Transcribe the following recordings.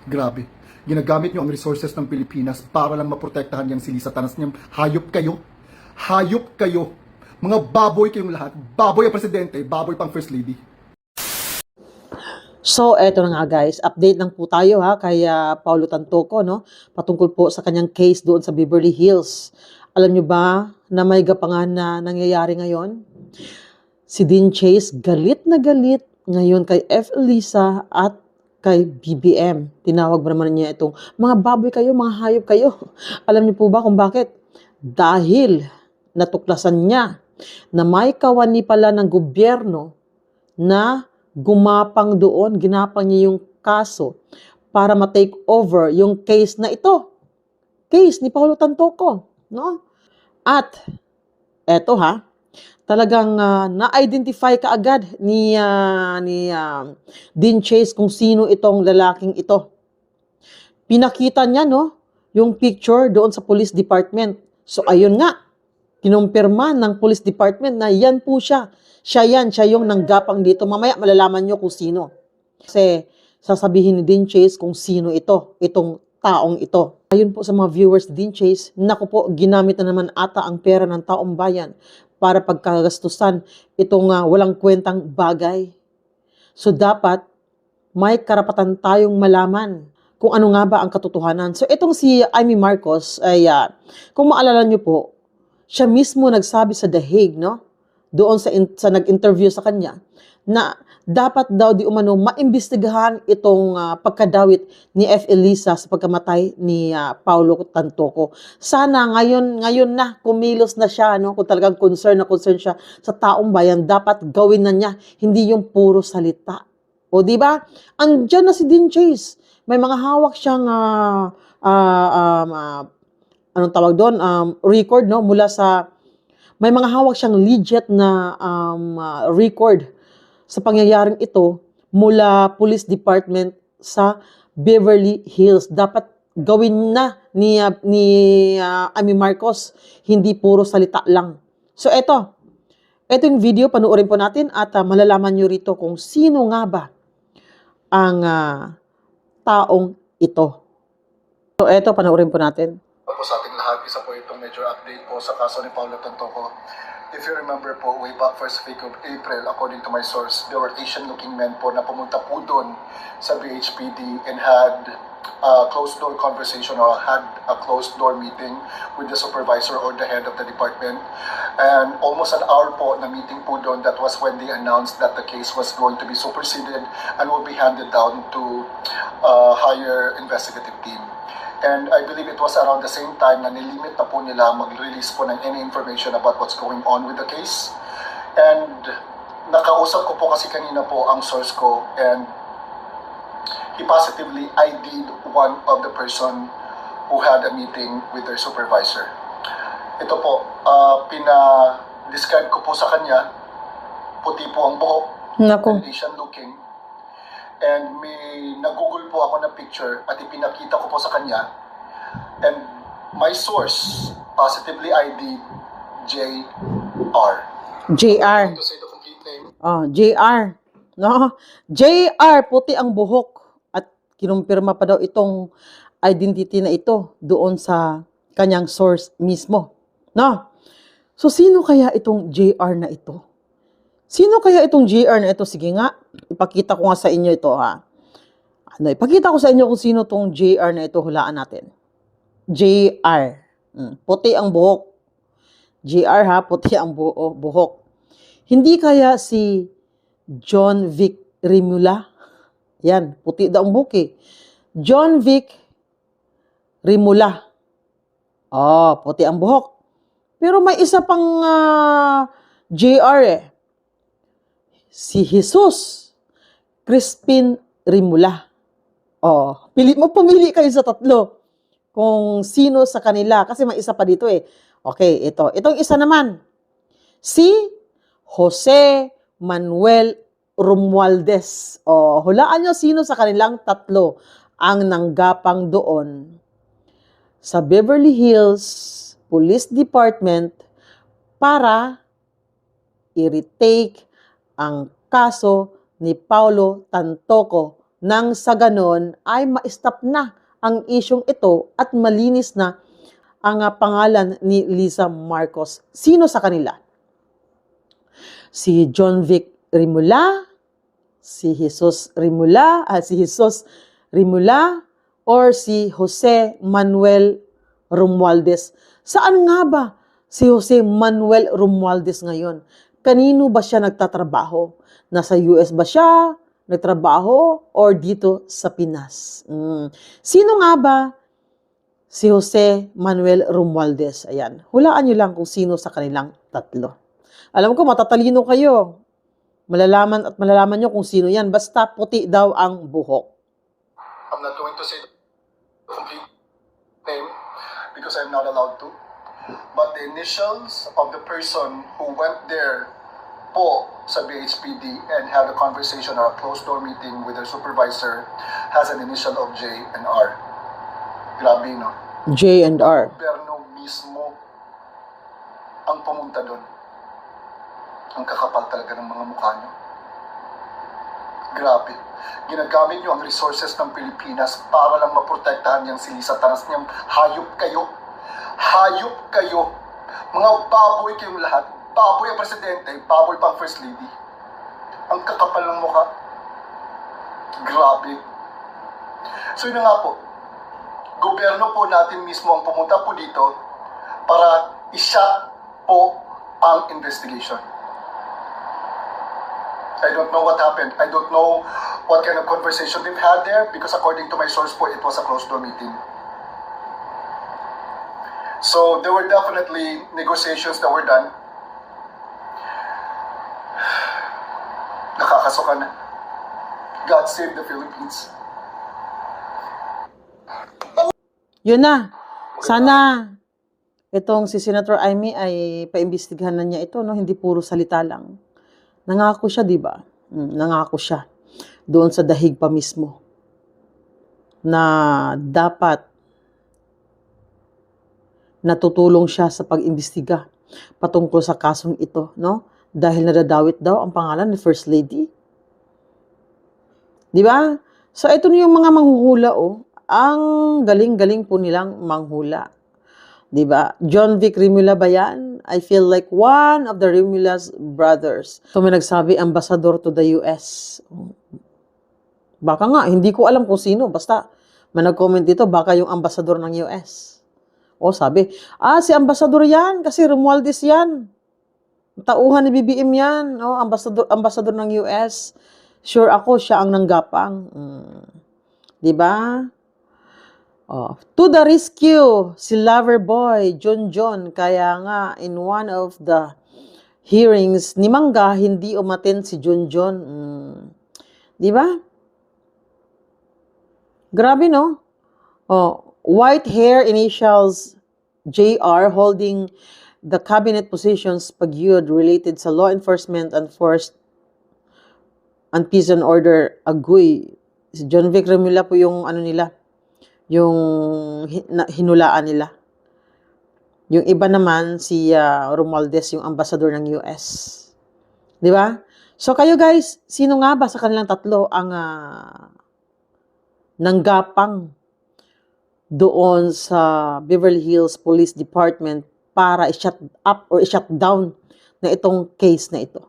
Grabe. Ginagamit nyo ang resources ng Pilipinas para lang maprotektahan yan si Lisa Tanas niyang hayop kayo. Hayop kayo. Mga baboy kayong lahat. Baboy ang presidente, baboy pang first lady. So, eto na nga guys, update lang po tayo ha kay Paulo Tantoco, no? Patungkol po sa kanyang case doon sa Beverly Hills. Alam nyo ba na may gapangan na nangyayari ngayon? Si Dean Chase galit na galit ngayon kay F. Elisa at kay BBM. Tinawag ba naman niya itong mga baboy kayo, mga hayop kayo. Alam niyo po ba kung bakit? Dahil natuklasan niya na may kawani pala ng gobyerno na gumapang doon, ginapang niya yung kaso para ma-take over yung case na ito. Case ni Paulo Tantoco, no? At eto ha, talagang na-identify kaagad ni Dean Chase kung sino itong lalaking ito. Pinakita niya no, yung picture doon sa police department. So ayun nga, kinumpirma ng police department na yan po siya. Siya yung nanggapang dito. Mamaya malalaman nyo kung sino. Kasi sasabihin ni Dean Chase kung sino ito, itong taong ito. Ayun po sa mga viewers ni Dean Chase, naku po, ginamit na naman ata ang pera ng taong bayan para pagkagastusan itong walang kwentang bagay. So dapat may karapatan tayong malaman kung ano nga ba ang katotohanan. So itong si Amy Marcos ay, kung maalala nyo po, siya mismo nagsabi sa The Hague, no? Doon sa nag-interview sa kanya, na dapat daw di umano maimbestigahan itong pagkadawit ni F. Elisa sa pagkamatay ni Paulo Tantoco. Sana ngayon na kumilos na siya, no? Kung talagang concern siya sa taong bayan, dapat gawin na niya, hindi yung puro salita. O di ba? Andiyan na si Dean Chase. May mga hawak siyang anong tawag doon? Record, no? Mula sa may mga hawak siyang legit na record sa pangyayaring ito mula police department sa Beverly Hills. Dapat gawin na ni Amy Marcos, hindi puro salita lang. So ito yung video, panuorin po natin at malalaman nyo rito kung sino nga ba ang taong ito. So ito, panuorin po natin. Po sa ating lahat, isa po itong major update po sa kaso ni Paulo Tantoco. If you remember po, way back first week of April, according to my source, there were Asian-looking men po na pumunta po doon sa BHPD and had a closed-door conversation or had a closed-door meeting with the supervisor or the head of the department. And almost an hour po na meeting po doon, that was when they announced that the case was going to be superseded and will be handed down to a higher investigative team. And I believe it was around the same time na nilimit na po nila mag-release po ng any information about what's going on with the case. And nakausap ko po kasi kanina po ang source ko, and he positively ID'd one of the person who had a meeting with their supervisor. Ito po, pina-describe ko po sa kanya, puti po ang buhok, and Asian looking. And may nagugol po ako na picture at ipinakita ko po sa kanya. And my source positively ID JR. JR. To say the complete name. Oh, JR. No? JR, puti ang buhok. At kinumpirma pa daw itong identity na ito doon sa kanyang source mismo. No? So, sino kaya itong JR na ito? Sino kaya itong JR na ito? Sige nga, ipakita ko nga sa inyo ito ha. Ipakita ko sa inyo kung sino itong JR na ito, hulaan natin. JR. Puti ang buhok. JR ha, puti ang buhok. Hindi kaya si John Vic Rimula? Yan, puti daw ang buhok eh. John Vic Rimula. Oh, puti ang buhok. Pero may isa pang JR eh. Si Jesus Crispin Rimula. Oh, pumili kayo sa tatlo kung sino sa kanila kasi may isa pa dito eh. Okay, ito. Itong isa naman, si Jose Manuel Romualdez. Oh, hulaan nyo sino sa kanilang tatlo ang nanggapang doon sa Beverly Hills Police Department para i-retake ang kaso ni Paulo Tantoco nang sa ganon ay ma-stop na ang isyong ito at malinis na ang pangalan ni Liza Marcos. Sino sa kanila? Si John Vic Rimula, si Jesus Rimula, or si Jose Manuel Romualdez. Saan nga ba si Jose Manuel Romualdez ngayon? Kanino ba siya nagtatrabaho? Nasa US ba siya nagtrabaho or dito sa Pinas? Sino nga ba si Jose Manuel Romualdez? Ayan. Hulaan nyo lang kung sino sa kanilang tatlo. Alam ko, matatalino kayo. Malalaman at malalaman nyo kung sino yan. Basta puti daw ang buhok. I'm not going to say the complete name because I'm not allowed to. But the initials of the person who went there po sa BHPD and had a conversation or a closed door meeting with their supervisor has an initial of J and R. Grabe, no? J and R. Gobyerno mismo ang pumunta doon. Ang kakapal talaga ng mga mukha nyo. Grabe. Ginagamit nyo ang resources ng Pilipinas para lang maprotektahan yung si Liza Tanas niyang hayop kayo. Hayop kayo. Mga baboy kayong lahat. Baboy ang presidente, baboy pa ang first lady. Ang kakapal ng mukha. Grabe. So yun na nga po. Gobyerno po natin mismo ang pumunta po dito para i-shut po ang investigation. I don't know what happened. I don't know what kind of conversation they've had there because according to my source po, it was a closed door meeting. So there were definitely negotiations that were done. Nakakasuka na. God save the Philippines. Yun na. Sana itong si Senator Amy ay paimbestigahan na niya ito, no? Hindi puro salita lang. Nangako siya, di ba? Nangako siya doon sa dahig pa mismo na dapat natutulong siya sa pag-imbestiga patungkol sa kasong ito, no? Dahil nadadawit daw ang pangalan ni First Lady. Di ba? So ito na yung mga manghuhula, oh. Ang galing-galing po nilang manghula. Diba? John Vic Rimula ba yan? I feel like one of the Rimula's brothers. So may nagsabi, ambassador to the US. Baka nga, hindi ko alam kung sino. Basta, may nag-comment dito, baka yung ambassador ng US. O sabi, si ambassador yan, kasi Romualdez yan. Tauhan ni BBM yan. O, ambassador ng US. Sure ako, siya ang nanggapang. Diba? To the rescue, si Loverboy, John. Kaya nga, in one of the hearings ni Mangga, hindi umaten si John. Di ba? Grabe, no? White hair initials JR holding the cabinet positions pagyud related sa law enforcement and forced and peace and order agoy. Si John Vic Rimula po yung ano nila, yung hinulaan nila. Yung iba naman, si Romualdez, yung ambassador ng US. Di ba? So kayo guys, sino nga ba sa kanilang tatlo ang nanggapang doon sa Beverly Hills Police Department para i-shut up or i-shut down na itong case na ito?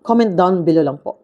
Comment down below lang po.